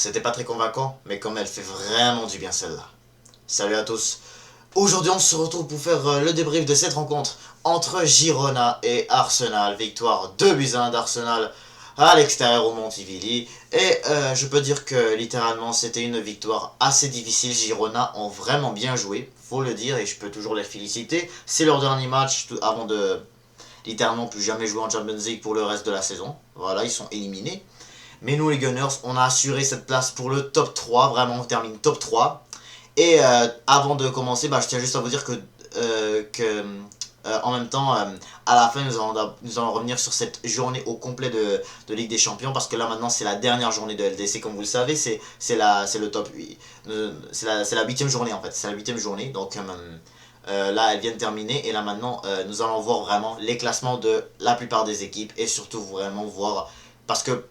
C'était pas très convaincant, mais comme elle fait vraiment du bien celle-là. Salut à tous. Aujourd'hui, on se retrouve pour faire le débrief de cette rencontre entre Girona et Arsenal. Victoire 2-1 d'Arsenal à l'extérieur au Montivilli. Et je peux dire que littéralement, c'était une victoire assez difficile. Girona ont vraiment bien joué, faut le dire, et je peux toujours les féliciter. C'est leur dernier match avant de littéralement plus jamais jouer en Champions League pour le reste de la saison. Voilà, ils sont éliminés. Mais nous les Gunners, on a assuré cette place pour le top 3, vraiment on termine top 3. Et avant de commencer, je tiens juste à vous dire que en même temps, à la fin, nous allons revenir sur cette journée au complet de Ligue des Champions, parce que là maintenant c'est la dernière journée de LDC, comme vous le savez, c'est le top 8, c'est la 8ème journée en fait, c'est la 8ème journée, donc là elle vient de terminer, et là maintenant nous allons voir vraiment les classements de la plupart des équipes, et surtout vraiment voir, parce que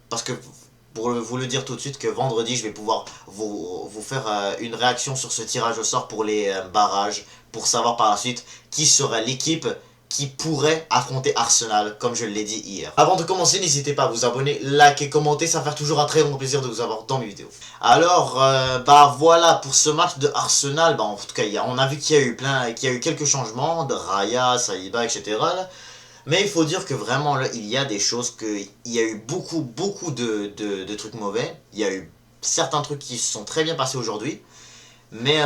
pour vous le dire tout de suite, que vendredi je vais pouvoir vous faire une réaction sur ce tirage au sort pour les barrages, pour savoir par la suite qui sera l'équipe qui pourrait affronter Arsenal, comme je l'ai dit hier. Avant de commencer, n'hésitez pas à vous abonner, liker, commenter, ça va faire toujours un très grand plaisir de vous avoir dans mes vidéos. Alors, voilà, pour ce match de Arsenal, en tout cas, on a vu qu'il y a eu quelques changements, de Raya, Saliba, etc. Là. Mais il faut dire que vraiment, là, il y a des choses il y a eu beaucoup de trucs mauvais. Il y a eu certains trucs qui se sont très bien passés aujourd'hui. Mais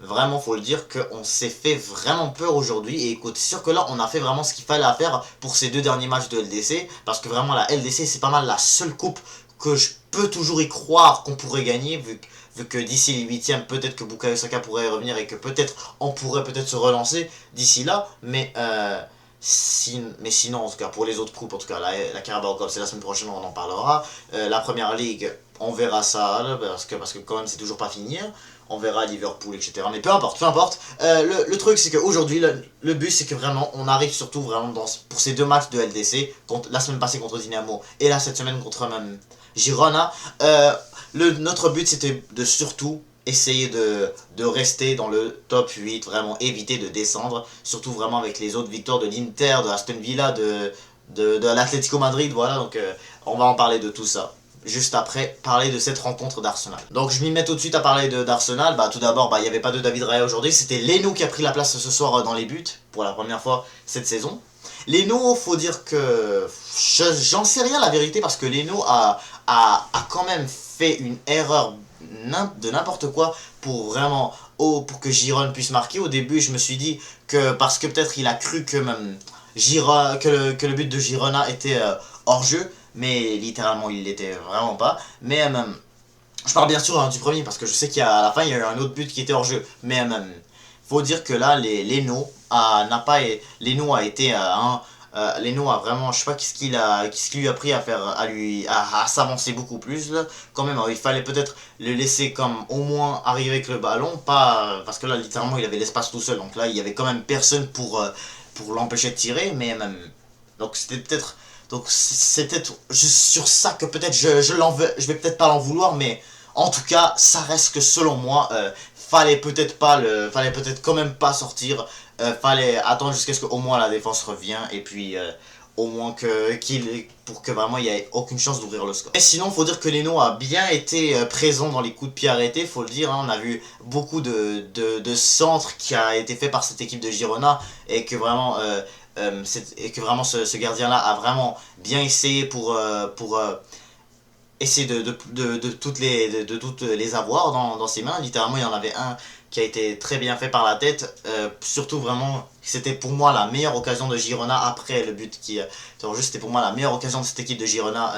vraiment, faut le dire qu'on s'est fait vraiment peur aujourd'hui. Et écoute, c'est sûr que là, on a fait vraiment ce qu'il fallait à faire pour ces 2 derniers matchs de LDC. Parce que vraiment, la LDC, c'est pas mal la seule coupe que je peux toujours y croire qu'on pourrait gagner. Vu que d'ici les 8ème, peut-être que Bukayo Saka pourrait revenir et que peut-être on pourrait se relancer d'ici là. Mais sinon, en tout cas, pour les autres coupes, en tout cas, la Carabao Cup, c'est la semaine prochaine, on en parlera. La Première Ligue, on verra ça, là, parce que quand même, c'est toujours pas fini. On verra Liverpool, etc. Mais peu importe. Le truc, c'est qu'aujourd'hui, le but, c'est que vraiment, on arrive surtout vraiment pour ces 2 matchs de LDC, la semaine passée contre Dynamo, et là, cette semaine contre Girona. Notre but, c'était de surtout essayer de rester dans le top 8, vraiment éviter de descendre, surtout vraiment avec les autres victoires de l'Inter, de Aston Villa, de l'Atlético Madrid, voilà, donc on va en parler de tout ça. Juste après, parler de cette rencontre d'Arsenal. Donc je m'y mets tout de suite à parler d'Arsenal. Tout d'abord, il n'y avait pas de David Raya aujourd'hui, c'était Leno qui a pris la place ce soir dans les buts, pour la première fois cette saison. Leno, faut dire que j'en sais rien la vérité, parce que Leno a quand même fait une erreur de n'importe quoi pour que Girona puisse marquer. Au début, je me suis dit que parce que peut-être il a cru que que le but de Girona était hors jeu, mais littéralement il l'était vraiment pas. Mais je parle bien sûr du premier, parce que je sais qu'à la fin il y a eu un autre but qui était hors jeu, mais faut dire que là Leno a été Leno a vraiment, je sais pas qu'est-ce qui lui a pris à faire, à s'avancer beaucoup plus là. Quand même, il fallait peut-être le laisser comme au moins arriver avec le ballon, pas parce que là littéralement il avait l'espace tout seul, donc là il y avait quand même personne pour l'empêcher de tirer, mais même donc c'était peut-être juste sur ça que peut-être je vais peut-être pas l'en vouloir, mais en tout cas ça reste que selon moi fallait peut-être quand même pas sortir. Fallait attendre jusqu'à ce qu'au moins la défense revienne, et puis au moins pour que vraiment il n'y ait aucune chance d'ouvrir le score. Et sinon, faut dire que Leno a bien été présent dans les coups de pied arrêtés, faut le dire, on a vu beaucoup de centres qui a été fait par cette équipe de Girona, et que vraiment ce gardien-là a vraiment bien essayé pour essayer de toutes les avoir dans ses mains. Littéralement, il y en avait un qui a été très bien fait par la tête. Surtout vraiment, c'était pour moi la meilleure occasion de Girona après le but qui c'était pour moi la meilleure occasion de cette équipe de Girona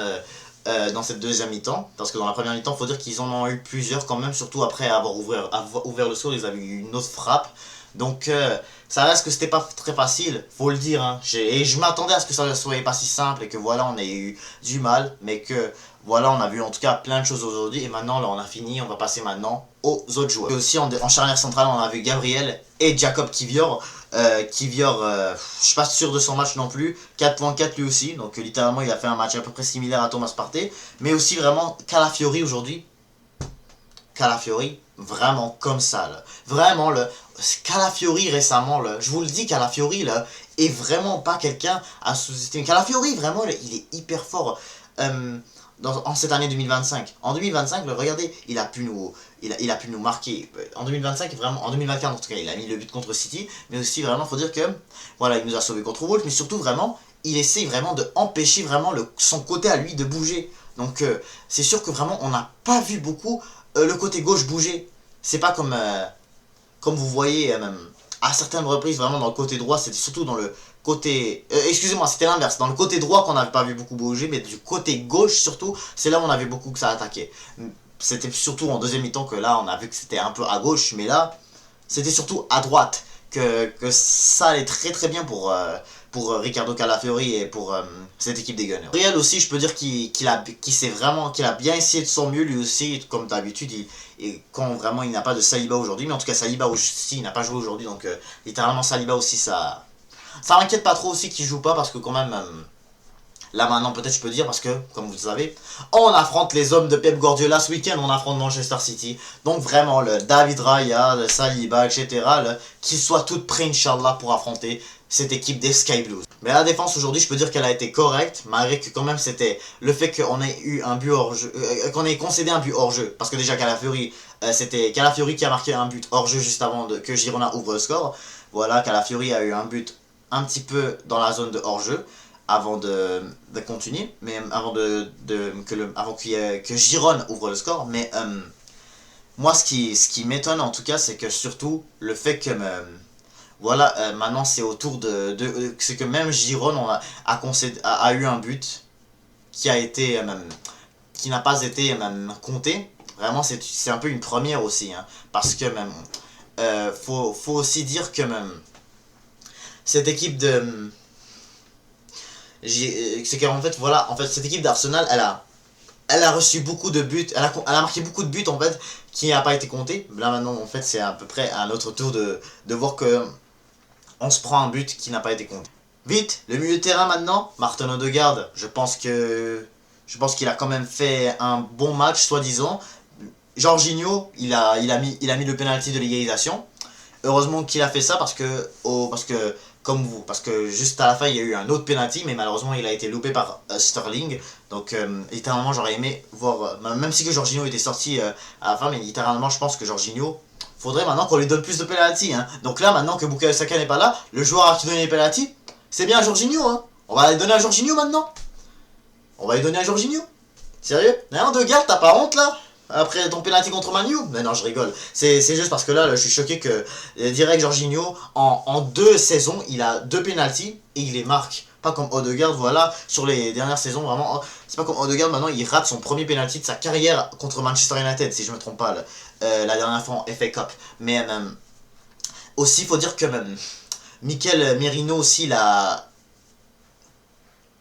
dans cette deuxième mi-temps. Parce que dans la première mi-temps, il faut dire qu'ils en ont eu plusieurs quand même, surtout après avoir ouvert le score, ils avaient eu une autre frappe. Donc ça reste que c'était pas très facile, faut le dire. Et je m'attendais à ce que ça ne soit pas si simple, et que voilà, on ait eu du mal, mais que voilà, on a vu en tout cas plein de choses aujourd'hui. Et maintenant, là, on a fini, on va passer maintenant aux autres joueurs. Et aussi en charnière centrale, on a vu Gabriel et Jacob Kivior. Je suis pas sûr de son match non plus. 4.4 lui aussi, donc littéralement, il a fait un match à peu près similaire à Thomas Partey. Mais aussi vraiment Calafiori aujourd'hui. Calafiori, vraiment comme ça, là. Vraiment, Calafiori récemment, là, je vous le dis, Calafiori, là, est vraiment pas quelqu'un à sous-estimer. Calafiori, vraiment, là, il est hyper fort. en cette année 2025. En 2025, regardez, il a pu nous marquer. En 2025, vraiment, en 2024 en tout cas, il a mis le but contre City, mais aussi vraiment, faut dire que, voilà, il nous a sauvé contre Wolves, mais surtout vraiment, il essaie vraiment de empêcher vraiment son côté à lui de bouger. Donc c'est sûr que vraiment, on n'a pas vu beaucoup le côté gauche bouger. C'est pas comme vous voyez, à certaines reprises, vraiment dans le côté droit, c'était surtout dans le côté... excusez-moi, c'était l'inverse. Dans le côté droit qu'on n'avait pas vu beaucoup bouger, mais du côté gauche surtout, c'est là où on avait beaucoup que ça attaquait. C'était surtout en deuxième mi-temps que là, on a vu que c'était un peu à gauche, mais là, c'était surtout à droite que ça allait très très bien pour Ricardo Calafiori et pour cette équipe des Gunners. Real aussi, je peux dire qu'il a bien essayé de son mieux, lui aussi, comme d'habitude, et quand vraiment il n'a pas de Saliba aujourd'hui, mais en tout cas Saliba aussi, il n'a pas joué aujourd'hui, donc littéralement Saliba aussi, ça m'inquiète pas trop aussi qu'il joue pas, parce que quand même... là maintenant peut-être je peux dire parce que, comme vous le savez, on affronte les hommes de Pep Guardiola ce week-end, on affronte Manchester City. Donc vraiment le David Raya, le Saliba, etc. Qu'ils soient toutes prêts Inch'Allah pour affronter cette équipe des Sky Blues. Mais la défense aujourd'hui je peux dire qu'elle a été correcte, malgré que quand même c'était le fait qu'on ait eu un but hors jeu, qu'on ait concédé un but hors jeu. Parce que déjà Calafiori, c'était Calafiori qui a marqué un but hors jeu juste avant que Girona ouvre le score. Voilà, Calafiori a eu un but un petit peu dans la zone de hors jeu avant de continuer, mais avant que Giron ouvre le score. Mais moi ce qui m'étonne en tout cas, c'est que surtout le fait que voilà, maintenant c'est au tour c'est que même Giron a eu un but qui a été qui n'a pas été compté. Vraiment c'est un peu une première aussi, hein, parce que même faut aussi dire que même cette équipe de c'est qu'en fait voilà, en fait cette équipe d'Arsenal, elle a reçu beaucoup de buts, elle a marqué beaucoup de buts en fait qui n'a pas été compté. Là maintenant en fait c'est à peu près à notre tour de voir que on se prend un but qui n'a pas été compté. Vite, le milieu de terrain maintenant, Martin Odegaard, je pense qu'il a quand même fait un bon match soi-disant. Jorginho, il a mis le penalty de l'égalisation. Heureusement qu'il a fait ça parce que juste à la fin il y a eu un autre penalty, mais malheureusement il a été loupé par Sterling. Donc littéralement j'aurais aimé voir, même si que Jorginho était sorti à la fin, mais littéralement je pense que Jorginho, faudrait maintenant qu'on lui donne plus de penalty, hein. Donc là maintenant que Bukayo Saka n'est pas là, le joueur à qui donner les penalty, c'est bien Jorginho, hein. On va les donner à Jorginho maintenant. On va les donner à Jorginho. Sérieux? Rien de garde, t'as pas honte là? Après ton penalty contre Manu? Mais non, je rigole. C'est juste parce que là, je suis choqué que direct Jorginho, en 2 saisons, il a 2 penalties et il les marque. Pas comme Odegaard, voilà, sur les dernières saisons, vraiment. C'est pas comme Odegaard, maintenant il rate son premier penalty de sa carrière contre Manchester United, si je me trompe pas, la dernière fois en FA Cup. Mais aussi, il faut dire que Mikel Merino aussi,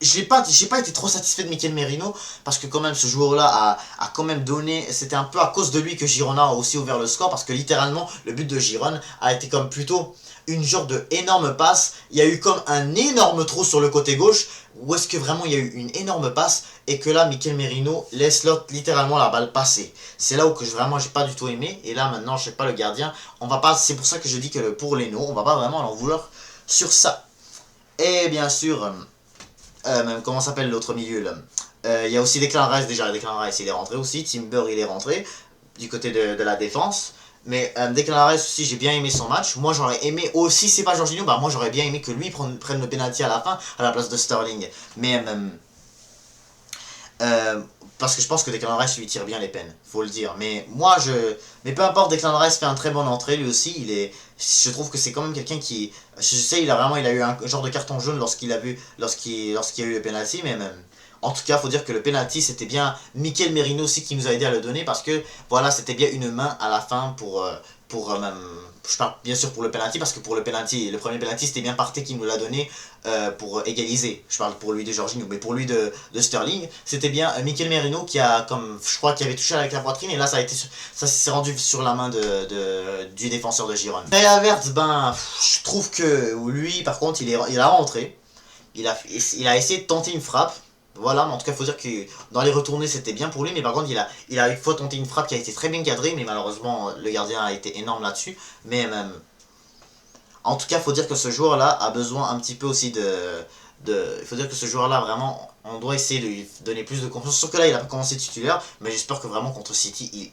j'ai pas été trop satisfait de Mikel Merino, parce que quand même ce joueur là a quand même donné, c'était un peu à cause de lui que Girona a aussi ouvert le score, parce que littéralement le but de Giron a été comme plutôt une genre de énorme passe. Il y a eu comme un énorme trou sur le côté gauche où est-ce que vraiment il y a eu une énorme passe et que là Mikel Merino laisse l'autre littéralement la balle passer. C'est là où que vraiment j'ai pas du tout aimé, et là maintenant je sais pas, le gardien, on va pas, c'est pour ça que je dis que pour Leno on va pas vraiment en vouloir sur ça. Et bien sûr comment s'appelle l'autre milieu là, il y a aussi Declan Rice. Déjà Declan Rice il est rentré aussi, Timber il est rentré du côté de la défense. Mais Declan Rice aussi, j'ai bien aimé son match. Moi j'aurais aimé aussi, c'est pas Jorginho, bah moi j'aurais bien aimé que lui prenne le penalty à la fin à la place de Sterling. Mais parce que je pense que Declan Rice lui tire bien les peines, faut le dire. Mais peu importe, Declan Rice fait un très bon entrée lui aussi. Je trouve que c'est quand même quelqu'un qui, je sais, il a eu un genre de carton jaune lorsqu'il y a eu le penalty, mais même. En tout cas, faut dire que le penalty, c'était bien Mikel Merino aussi qui nous a aidé à le donner, parce que voilà, c'était bien une main à la fin je parle bien sûr pour le penalty, parce que pour le premier penalty, c'était bien Partey qui nous l'a donné pour égaliser. Je parle pour lui de Jorginho, mais pour lui de Sterling, c'était bien Mikel Merino qui a, comme je crois, qui avait touché avec la poitrine, et là ça s'est rendu sur la main du défenseur de Girona. Kai Havertz, je trouve que lui, par contre, il a rentré, il a essayé de tenter une frappe. Voilà, mais en tout cas, il faut dire que dans les retournées, c'était bien pour lui. Mais par contre, il a une fois tenté une frappe qui a été très bien cadrée. Mais malheureusement, le gardien a été énorme là-dessus. Mais même, en tout cas, il faut dire que ce joueur-là a besoin un petit peu aussi il faut dire que ce joueur-là, vraiment, On doit essayer de lui donner plus de confiance. Sauf que là, il a pas commencé titulaire, mais j'espère que vraiment contre City,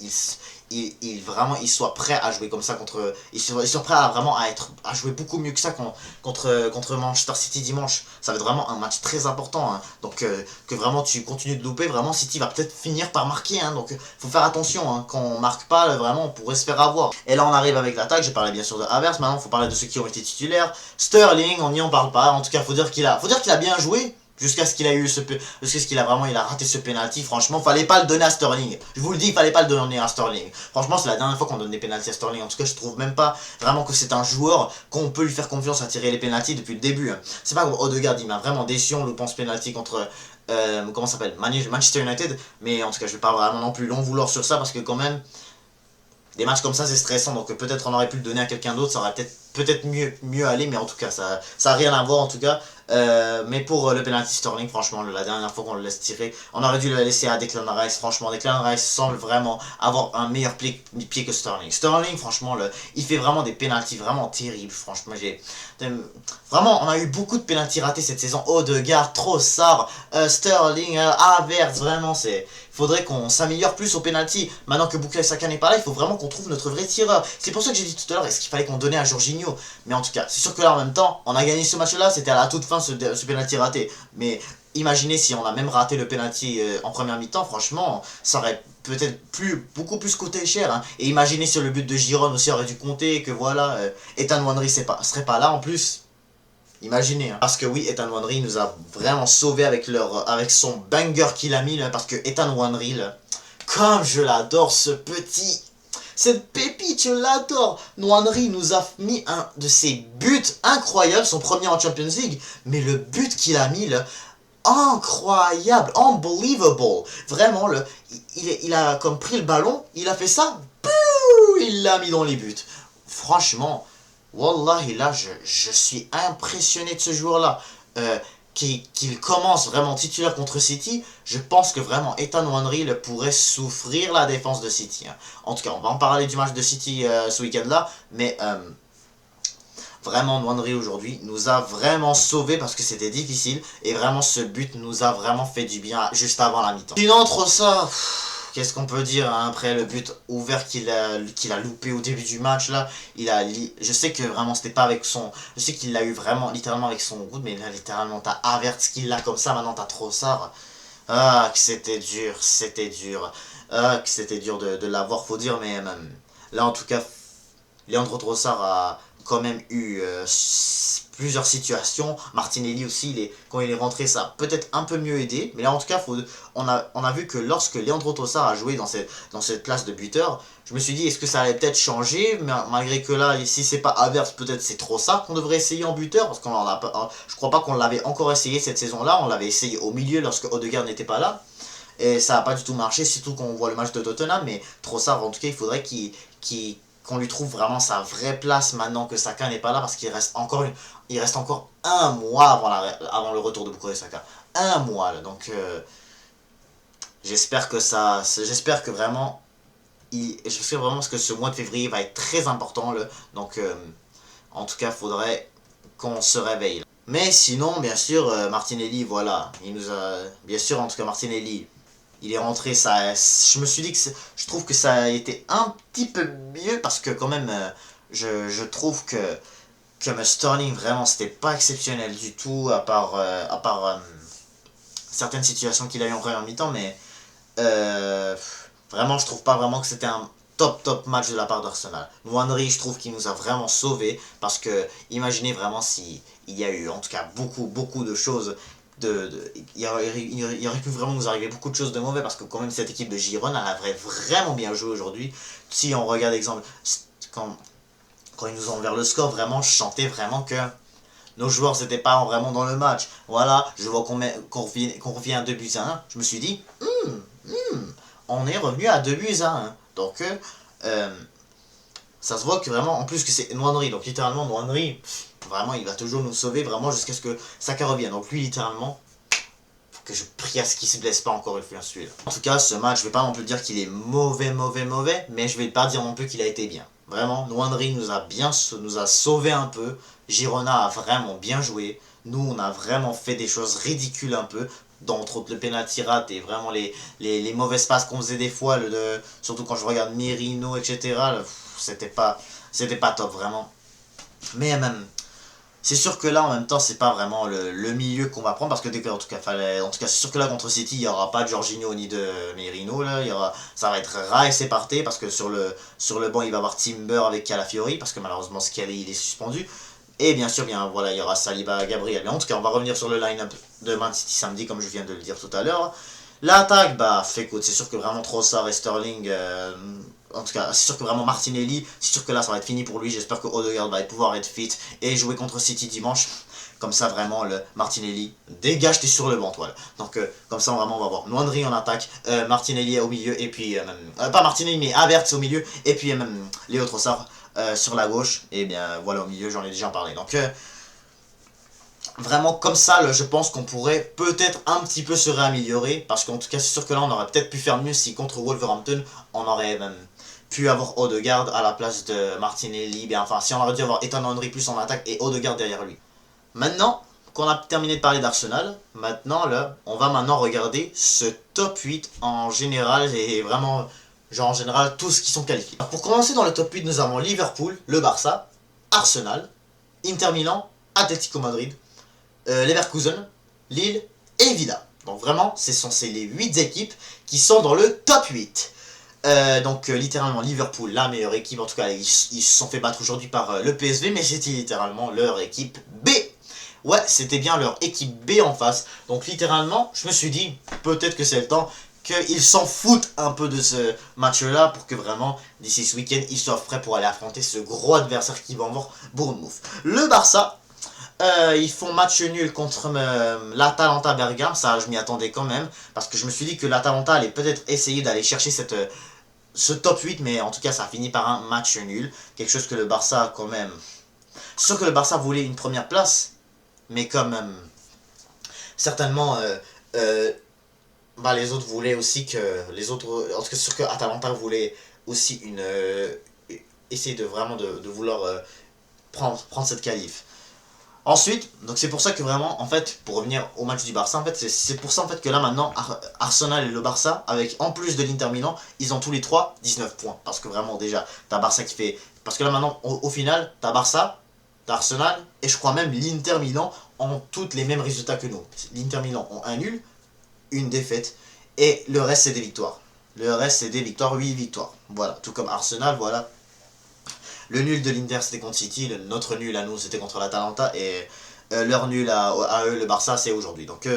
vraiment, il soit prêt à jouer comme ça contre. Il soit prêt à vraiment à jouer beaucoup mieux que ça contre Manchester City dimanche. Ça va être vraiment un match très important. Hein. Donc, que vraiment tu continues de louper, vraiment City va peut-être finir par marquer. Hein. Donc, faut faire attention. Hein. Quand on marque pas, vraiment, on pourrait se faire avoir. Et là, on arrive avec l'attaque. J'ai parlé bien sûr de Havertz. Maintenant, il faut parler de ceux qui ont été titulaires. Sterling, on n'y en parle pas. En tout cas, faut dire qu'il a bien joué. Jusqu'à ce qu'il a eu jusqu'à ce qu'il a vraiment raté ce penalty. Franchement, fallait pas le donner à Sterling. Je vous le dis, il fallait pas le donner à Sterling. Franchement, c'est la dernière fois qu'on donne des penalties à Sterling. En tout cas, je trouve même pas vraiment que c'est un joueur qu'on peut lui faire confiance à tirer les penalties depuis le début. C'est pas comme Odegaard, il m'a vraiment déçu. On le pense penalty contre comment ça s'appelle, Manchester United. Mais en tout cas, je vais pas vraiment non plus long vouloir sur ça parce que quand même des matchs comme ça c'est stressant, donc peut-être on aurait pu le donner à quelqu'un d'autre, ça aurait peut-être mieux aller, mais en tout cas ça a rien à voir en tout cas. Mais pour le penalty Sterling, franchement, la dernière fois qu'on le laisse tirer, on aurait dû le laisser à Declan Rice. Franchement, Declan Rice semble vraiment avoir un meilleur pied que Sterling. Sterling, franchement, il fait vraiment des penalties vraiment terribles. Franchement, vraiment, on a eu beaucoup de penalties ratés cette saison. Odegaard, Trossard, Sterling, Havertz, vraiment, faudrait qu'on s'améliore plus au penalty. Maintenant que Bukayo Saka n'est pas là, il faut vraiment qu'on trouve notre vrai tireur. C'est pour ça que j'ai dit tout à l'heure, est-ce qu'il fallait qu'on donnait à Jorginho? Mais en tout cas, c'est sûr que là en même temps, on a gagné ce match-là, c'était à la toute fin ce penalty raté. Mais imaginez si on a même raté le penalty en première mi-temps, franchement, ça aurait peut-être beaucoup plus coûté cher. Hein. Et imaginez si le but de Giron aussi aurait dû compter, et que voilà, Ethan Nwaneri serait pas là en plus. Imaginez, hein. Parce que oui, Ethan Nwaneri nous a vraiment sauvé avec son banger qu'il a mis là, parce que Ethan Nwaneri, comme je l'adore cette pépite, je l'adore. Nwaneri nous a mis un de ses buts incroyables, son premier en Champions League, mais le but qu'il a mis là, incroyable, unbelievable. Vraiment, il a comme pris le ballon, il a fait ça, il l'a mis dans les buts. Franchement, Wallahi, là, je suis impressionné de ce joueur-là. Qu'il commence vraiment titulaire contre City, je pense que vraiment Ethan Nwaneri pourrait souffrir la défense de City. Hein. En tout cas, on va en parler du match de City ce week-end-là, mais vraiment Nwaneri aujourd'hui nous a vraiment sauvé parce que c'était difficile, et vraiment ce but nous a vraiment fait du bien juste avant la mi-temps. Sinon, entre ça... Qu'est-ce qu'on peut dire hein, après le but ouvert qu'il a loupé au début du match là, je sais que vraiment c'était pas avec son, je sais qu'il l'a eu vraiment littéralement avec son coude, mais là littéralement t'as Havertz qui l'a comme ça, maintenant t'as Trossard. Ah que c'était dur, ah que c'était dur de l'avoir, faut dire, mais là en tout cas Leandro Trossard a quand même eu plusieurs situations. Martinelli aussi, quand il est rentré, ça a peut-être un peu mieux aidé. Mais là, en tout cas, on a vu que lorsque Leandro Trossard a joué dans cette place de buteur, je me suis dit, est-ce que ça allait peut-être changer? Mais malgré que là, si c'est pas Havertz, peut-être c'est Trossard qu'on devrait essayer en buteur. Parce je crois pas qu'on l'avait encore essayé cette saison-là. On l'avait essayé au milieu lorsque Odegaard n'était pas là. Et ça n'a pas du tout marché, surtout quand on voit le match de Tottenham. Mais Trossard, en tout cas, il faudrait qu'on lui trouve vraiment sa vraie place maintenant que Saka n'est pas là, parce qu'il reste encore un mois avant le retour de Bukayo Saka. Un mois là, donc j'espère que vraiment que ce mois de février va être très important là, donc en tout cas faudrait qu'on se réveille là. Mais sinon bien sûr Martinelli, voilà, il nous a bien sûr, en tout cas Martinelli, il est rentré, je me suis dit que je trouve que ça a été un petit peu mieux, parce que quand même, je trouve que Sterling, vraiment, c'était pas exceptionnel du tout, à part certaines situations qu'il a eu en première mi-temps, mais vraiment, je trouve pas vraiment que c'était un top match de la part d'Arsenal. Nwaneri, je trouve qu'il nous a vraiment sauvés, parce que imaginez vraiment si il y a eu en tout cas beaucoup de choses. Il aurait pu vraiment nous arriver beaucoup de choses de mauvais, parce que quand même cette équipe de Giron, elle a vraiment bien joué aujourd'hui. Si on regarde exemple quand ils nous ont ouvert le score, vraiment je sentais vraiment que nos joueurs n'étaient pas vraiment dans le match. Voilà, je vois qu'on revient à 2 buts à 1, je me suis dit on est revenu à 2 buts à 1. Donc ça se voit que vraiment, en plus que c'est Nwaneri, donc littéralement Nwaneri, vraiment il va toujours nous sauver, vraiment jusqu'à ce que Saka revienne. Donc lui littéralement, faut que je prie à ce qu'il se blesse pas encore une fois celui-là. En tout cas ce match, je vais pas non plus dire qu'il est mauvais, mais je vais pas dire non plus qu'il a été bien. Vraiment, Nwaneri nous a sauvé un peu, Girona a vraiment bien joué, nous on a vraiment fait des choses ridicules un peu. dont entre autres le penalty rat et vraiment les mauvaises passes qu'on faisait des fois, surtout quand je regarde Merino, etc. C'était pas top vraiment. Mais même, c'est sûr que là en même temps c'est pas vraiment le milieu qu'on va prendre parce que en tout cas c'est sûr que là contre City il y aura pas de Jorginho ni de Merino là, ça va être Rice et Partey parce que sur le banc il va y avoir Timber avec Calafiori parce que malheureusement Scally il est suspendu. Et bien sûr, voilà, il y aura Saliba, Gabriel. Mais en tout cas, on va revenir sur le line-up de Man City samedi, comme je viens de le dire tout à l'heure. L'attaque, bah, fait écoute, c'est sûr que vraiment Trossard et Sterling, en tout cas, c'est sûr que vraiment Martinelli, c'est sûr que là, ça va être fini pour lui. J'espère que Odegaard va pouvoir être fit et jouer contre City dimanche. Comme ça, vraiment, le Martinelli, dégage, t'es sur le banc, toi. Donc, comme ça, vraiment, on va voir Noindry en attaque, Martinelli au milieu, et puis, pas Martinelli, mais Havertz au milieu, et puis même Léo Trossard sur la gauche, et bien voilà au milieu, j'en ai déjà parlé. Donc vraiment comme ça, là, je pense qu'on pourrait peut-être un petit peu se réaméliorer, parce qu'en tout cas c'est sûr que là on aurait peut-être pu faire mieux si contre Wolverhampton on aurait même pu avoir Odegaard à la place de Martinelli, bien enfin si on aurait dû avoir Ethan Henry plus en attaque et Odegaard derrière lui. Maintenant qu'on a terminé de parler d'Arsenal, maintenant là, on va maintenant regarder ce top 8 en général et vraiment genre en général tous qui sont qualifiés. Pour commencer dans le top 8, nous avons Liverpool, le Barça, Arsenal, Inter Milan, Atlético Madrid, Leverkusen, Lille et Villa. Donc vraiment, ce sont les 8 équipes qui sont dans le top 8. Littéralement Liverpool, la meilleure équipe, en tout cas ils se sont fait battre aujourd'hui par le PSV, mais c'était littéralement leur équipe B. Ouais, c'était bien leur équipe B en face. Donc littéralement, je me suis dit, peut-être que c'est le temps qu'ils s'en foutent un peu de ce match-là pour que vraiment, d'ici ce week-end, ils soient prêts pour aller affronter ce gros adversaire qui va avoir Bournemouth. Le Barça, ils font match nul contre l'Atalanta Bergame, ça je m'y attendais quand même, parce que je me suis dit que l'Atalanta allait peut-être essayer d'aller chercher ce top 8, mais en tout cas ça a fini par un match nul, quelque chose que le Barça a quand même... C'est sûr que le Barça voulait une première place, mais quand même, certainement... les autres voulaient aussi que les autres, en tout cas c'est sûr que Atalanta voulait aussi essayer de vraiment de vouloir prendre cette qualif. Ensuite, donc c'est pour ça que vraiment, en fait, pour revenir au match du Barça, en fait, c'est pour ça en fait que là maintenant, Arsenal et le Barça, avec en plus de l'Inter Milan, ils ont tous les trois 19 points. Parce que vraiment déjà, t'as Barça qui fait... Parce que là maintenant, au final, t'as Barça, t'as Arsenal, et je crois même l'Inter Milan ont toutes les mêmes résultats que nous. L'Inter Milan ont un nul, une défaite, et le reste c'est des victoires. Le reste c'est des victoires, 8 victoires. Voilà, tout comme Arsenal, voilà. Le nul de l'Inter c'était contre City, notre nul à nous c'était contre l'Atalanta, et leur nul à eux, le Barça, c'est aujourd'hui. Donc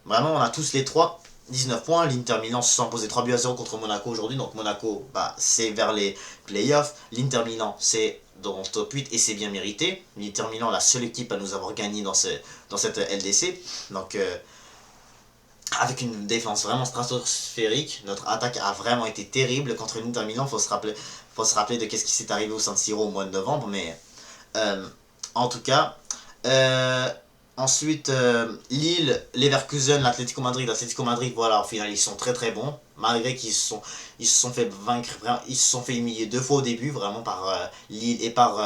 vraiment on a tous les trois 19 points. L'Inter Milan se sont imposés 3 buts à 0 contre Monaco aujourd'hui, donc Monaco c'est vers les playoffs. L'Inter Milan c'est dans le top 8 et c'est bien mérité. L'Inter Milan la seule équipe à nous avoir gagné dans cette LDC. Donc avec une défense vraiment stratosphérique, notre attaque a vraiment été terrible contre l'Inter Milan. Faut se rappeler de qu'est-ce qui s'est arrivé au San Siro au mois de novembre, mais en tout cas, ensuite Lille, Leverkusen, l'Atlético Madrid, voilà, au final ils sont très très bons, malgré qu'ils se sont fait vaincre, ils se sont fait humilier 2 fois au début, vraiment par Lille et par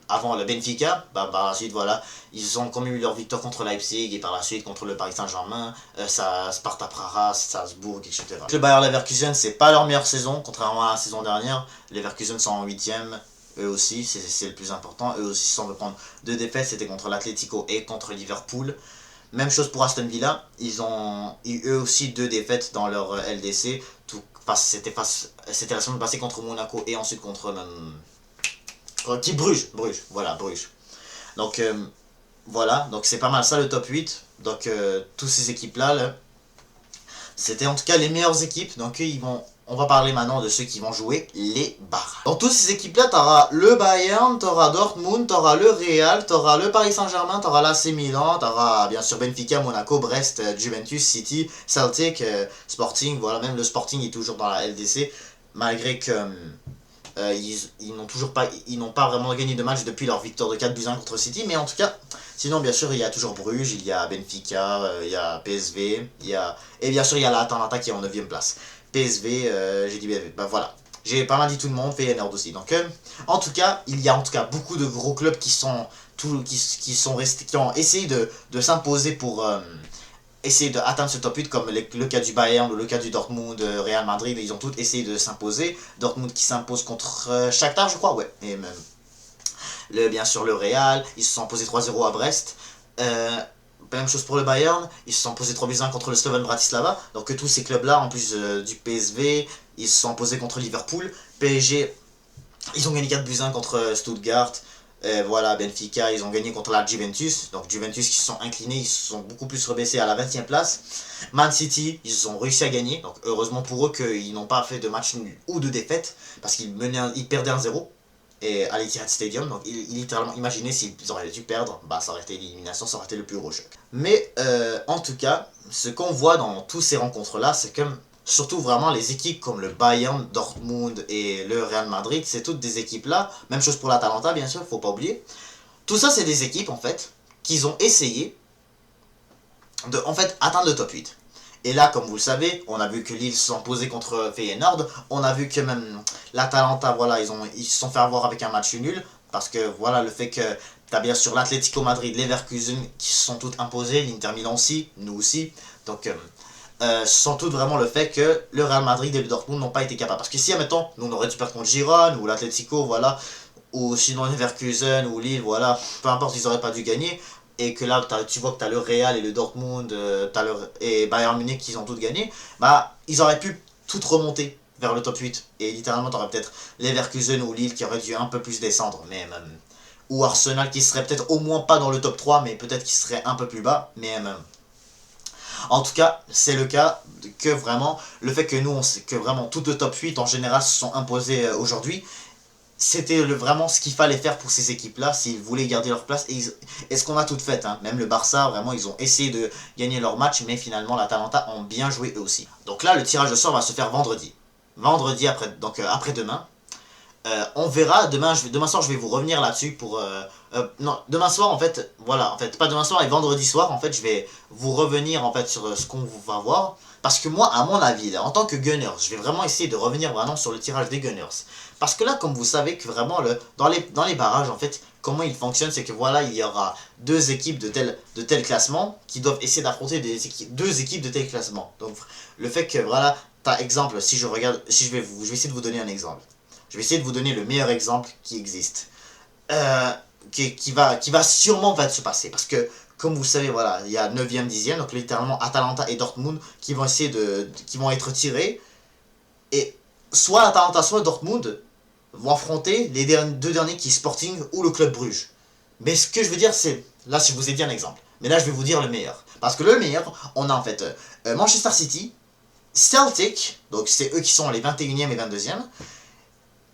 avant le Benfica. Par la suite voilà, ils ont quand même eu leur victoire contre Leipzig et par la suite contre le Paris Saint-Germain, Sparta Praha, Salzbourg, etc. Le Bayer Leverkusen, c'est pas leur meilleure saison, contrairement à la saison dernière. Leverkusen sont en 8ème. Eux aussi, c'est le plus important. Eux aussi, si on veut prendre 2 défaites, c'était contre l'Atlético et contre Liverpool. Même chose pour Aston Villa. Ils ont eu eux aussi 2 défaites dans leur LDC. C'était la semaine passée contre Monaco et ensuite contre Bruges. Voilà, Bruges. Donc, voilà. Donc, c'est pas mal ça le top 8. Donc, toutes ces équipes-là, là, c'était en tout cas les meilleures équipes. Donc, on va parler maintenant de ceux qui vont jouer les barrages. Dans toutes ces équipes-là, t'auras le Bayern, t'auras Dortmund, t'auras le Real, t'auras le Paris Saint-Germain, t'auras l'AC Milan, t'auras bien sûr Benfica, Monaco, Brest, Juventus, City, Celtic, Sporting. Voilà, même le Sporting est toujours dans la LDC, malgré que ils n'ont pas vraiment gagné de match depuis leur victoire de 4-1 contre City. Mais en tout cas, sinon bien sûr il y a toujours Bruges, il y a Benfica, il y a PSV, et bien sûr il y a l'Atalanta qui est en 9ème place. PSV, j'ai dit voilà. J'ai pas mal dit tout le monde, Feyenoord aussi. Donc en tout cas, il y a en tout cas beaucoup de gros clubs qui ont essayé de s'imposer pour essayer d'atteindre ce top 8 comme le cas du Bayern ou le cas du Dortmund, Real Madrid, ils ont tous essayé de s'imposer. Dortmund qui s'impose contre Shakhtar je crois, ouais, et même bien sûr le Real, ils se sont imposés 3-0 à Brest. Même chose pour le Bayern, ils se sont imposés 3-1 contre le Slovan Bratislava. Donc tous ces clubs là, en plus du PSV, ils se sont imposés contre Liverpool. PSG, ils ont gagné 4-1 contre Stuttgart. Voilà, Benfica, ils ont gagné contre la Juventus. Donc Juventus qui se sont inclinés, ils se sont beaucoup plus rebaissés à la 20e place. Man City, ils ont réussi à gagner. Donc heureusement pour eux qu'ils n'ont pas fait de match nul ou de défaite. Parce ils perdaient 1-0 et à l'Etihad Stadium. Donc littéralement, imaginez s'ils auraient dû perdre, bah ça aurait été l'élimination, ça aurait été le plus gros choc. Mais en tout cas, ce qu'on voit dans tous ces rencontres-là, c'est que surtout vraiment les équipes comme le Bayern, Dortmund et le Real Madrid, c'est toutes des équipes là, même chose pour l'Atalanta bien sûr, faut pas oublier. Tout ça c'est des équipes en fait, qui ont essayé de en fait atteindre le top 8. Et là, comme vous le savez, on a vu que Lille se sont posés contre Feyenoord, on a vu que même l'Atalanta, voilà, ils se sont fait avoir avec un match nul, parce que voilà, le fait que t'as bien sûr l'Atlético Madrid, Leverkusen qui se sont toutes imposés, l'Inter Milan aussi, nous aussi, donc sans tout vraiment le fait que le Real Madrid et le Dortmund n'ont pas été capables. Parce que si, admettons, nous on aurait dû perdre contre Girona ou l'Atlético, voilà, ou sinon Leverkusen ou Lille, voilà, peu importe, ils n'auraient pas dû gagner. Et que là, tu vois que tu as le Real et le Dortmund et Bayern Munich qui ont toutes gagné, bah, ils auraient pu toutes remonter vers le top 8. Et littéralement, tu aurais peut-être Leverkusen ou Lille qui auraient dû un peu plus descendre, mais même. Ou Arsenal qui serait peut-être au moins pas dans le top 3, mais peut-être qui serait un peu plus bas, mais même. En tout cas, c'est le cas que vraiment, le fait que nous, que vraiment tout le top 8 en général se sont imposés aujourd'hui, c'était vraiment ce qu'il fallait faire pour ces équipes-là s'ils voulaient garder leur place. Et ce qu'on a tout fait, hein. Même le Barça, vraiment, ils ont essayé de gagner leur match, mais finalement, l'Atalanta ont bien joué eux aussi. Donc là, le tirage de sort va se faire vendredi. Vendredi, donc après-demain. On verra, demain soir je vais vous revenir là-dessus pour... non, demain soir en fait, voilà, en fait, pas demain soir et vendredi soir, en fait, je vais vous revenir en fait sur ce qu'on va voir. Parce que moi, à mon avis, là, en tant que Gunners, je vais vraiment essayer de revenir vraiment sur le tirage des Gunners. Parce que là, comme vous savez que vraiment, dans les barrages, en fait, comment ils fonctionnent, c'est que voilà, il y aura deux équipes de tel classement qui doivent essayer d'affronter deux équipes de tel classement. Donc, le fait que, voilà, par exemple, si je regarde, si je vais essayer de vous donner un exemple. Je vais essayer de vous donner le meilleur exemple qui existe. Qui va sûrement se passer. Parce que, comme vous savez, voilà, il y a 9e, 10e, donc littéralement Atalanta et Dortmund qui vont essayer qui vont être tirés. Et soit Atalanta, soit Dortmund vont affronter les deux derniers qui est Sporting ou le Club Bruges. Mais ce que je veux dire, c'est... Là, je vous ai dit un exemple. Mais là, je vais vous dire le meilleur. Parce que le meilleur, on a en fait Manchester City, Celtic, donc c'est eux qui sont les 21e et 22e,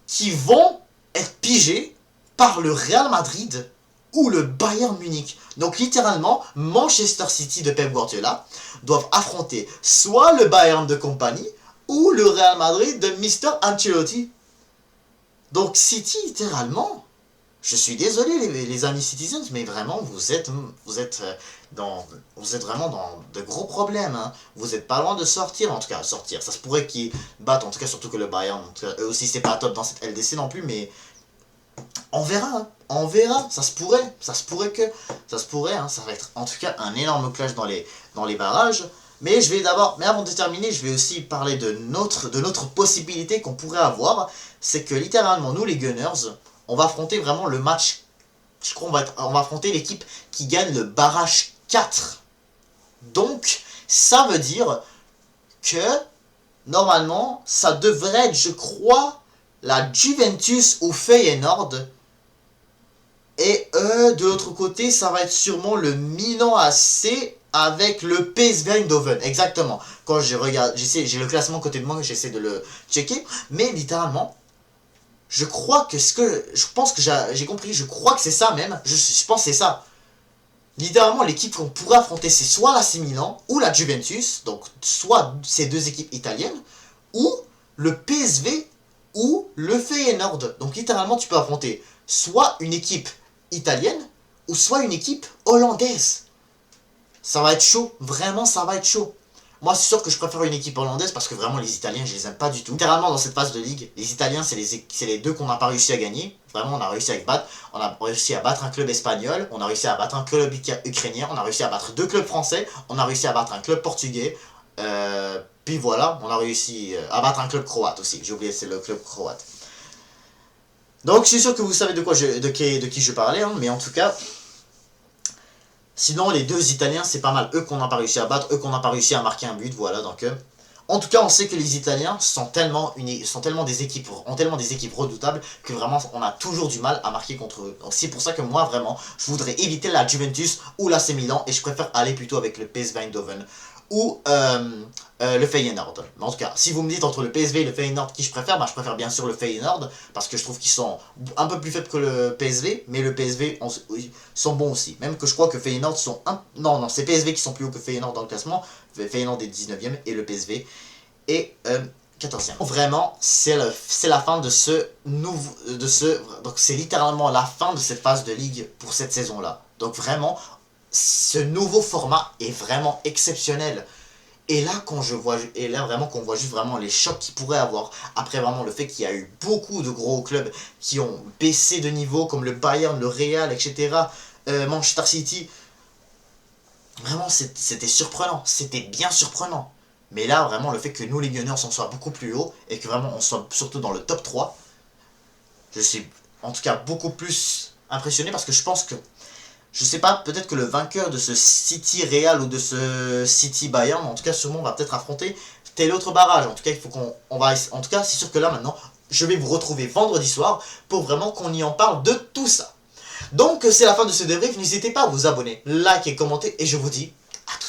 qui vont être pigés par le Real Madrid ou le Bayern Munich. Donc littéralement, Manchester City de Pep Guardiola doivent affronter soit le Bayern de compagnie ou le Real Madrid de Mr. Ancelotti. Donc City, littéralement, je suis désolé les amis Citizens, mais vraiment vous êtes vraiment dans de gros problèmes. Hein. Vous êtes pas loin de sortir, en tout cas sortir. Ça se pourrait qu'ils battent, en tout cas surtout que le Bayern. En tout cas, eux aussi c'est pas top dans cette LDC non plus, mais on verra. Hein. On verra. Ça se pourrait, hein. Ça va être en tout cas un énorme clash dans les barrages. Mais avant de terminer, je vais aussi parler de notre possibilité qu'on pourrait avoir. C'est que littéralement, nous les Gunners, on va affronter vraiment le match. Je crois on va affronter l'équipe qui gagne le barrage 4. Donc, ça veut dire que, normalement, ça devrait être, je crois, la Juventus ou Feyenoord. Et de l'autre côté, ça va être sûrement le Milan AC avec le PSV Eindhoven. Exactement. Quand j'ai le classement à côté de moi, j'essaie de le checker. Mais littéralement, je pense que j'ai compris, je crois que c'est ça même. Je pense que c'est ça. Littéralement, l'équipe qu'on pourrait affronter, c'est soit l'AC Milan ou la Juventus. Donc, soit ces deux équipes italiennes, ou le PSV ou le Feyenoord. Donc, littéralement, tu peux affronter soit une équipe italienne ou soit une équipe hollandaise. Ça va être chaud, vraiment ça va être chaud. Moi, c'est sûr que je préfère une équipe hollandaise parce que vraiment, les Italiens, je les aime pas du tout. Littéralement, dans cette phase de ligue, les Italiens, c'est les deux qu'on n'a pas réussi à gagner. Vraiment, on a réussi à battre un club espagnol, on a réussi à battre un club ukrainien, on a réussi à battre deux clubs français, on a réussi à battre un club portugais. Puis voilà, on a réussi à battre un club croate aussi. J'ai oublié, c'est le club croate. Donc, je suis sûr que vous savez de qui je parlais, hein, mais en tout cas... Sinon, les deux Italiens, c'est pas mal. Eux qu'on n'a pas réussi à battre, eux qu'on n'a pas réussi à marquer un but, voilà. Donc, en tout cas, on sait que les Italiens sont tellement des équipes redoutables que vraiment, on a toujours du mal à marquer contre eux. Donc, c'est pour ça que moi, vraiment, je voudrais éviter la Juventus ou l'AC Milan et je préfère aller plutôt avec le PSV Eindhoven ou le Feyenoord. Mais en tout cas, si vous me dites entre le PSV et le Feyenoord qui je préfère, bah, je préfère bien sûr le Feyenoord parce que je trouve qu'ils sont un peu plus faibles que le PSV, mais le PSV sont bons aussi. Même que je crois que Feyenoord sont non, c'est PSV qui sont plus haut que Feyenoord dans le classement. Feyenoord est 19e et le PSV est 14e. Vraiment, c'est la fin de donc c'est littéralement la fin de cette phase de ligue pour cette saison-là. Donc vraiment, ce nouveau format est vraiment exceptionnel. Et là, vraiment, qu'on voit juste vraiment les chocs qu'il pourrait avoir, après vraiment le fait qu'il y a eu beaucoup de gros clubs qui ont baissé de niveau, comme le Bayern, le Real, etc., Manchester City, vraiment, c'était surprenant, c'était bien surprenant. Mais là, vraiment, le fait que nous, les Gunners, on soit beaucoup plus haut, et que vraiment, on soit surtout dans le top 3, je suis en tout cas beaucoup plus impressionné, parce que je pense que je sais pas, peut-être que le vainqueur de ce City Real ou de ce City Bayern, en tout cas sûrement on va peut-être affronter tel autre barrage. En tout cas, il faut qu'on va. En tout cas, c'est sûr que là maintenant, je vais vous retrouver vendredi soir pour vraiment qu'on y en parle de tout ça. Donc c'est la fin de ce débrief, n'hésitez pas à vous abonner, liker, commenter et je vous dis à tout.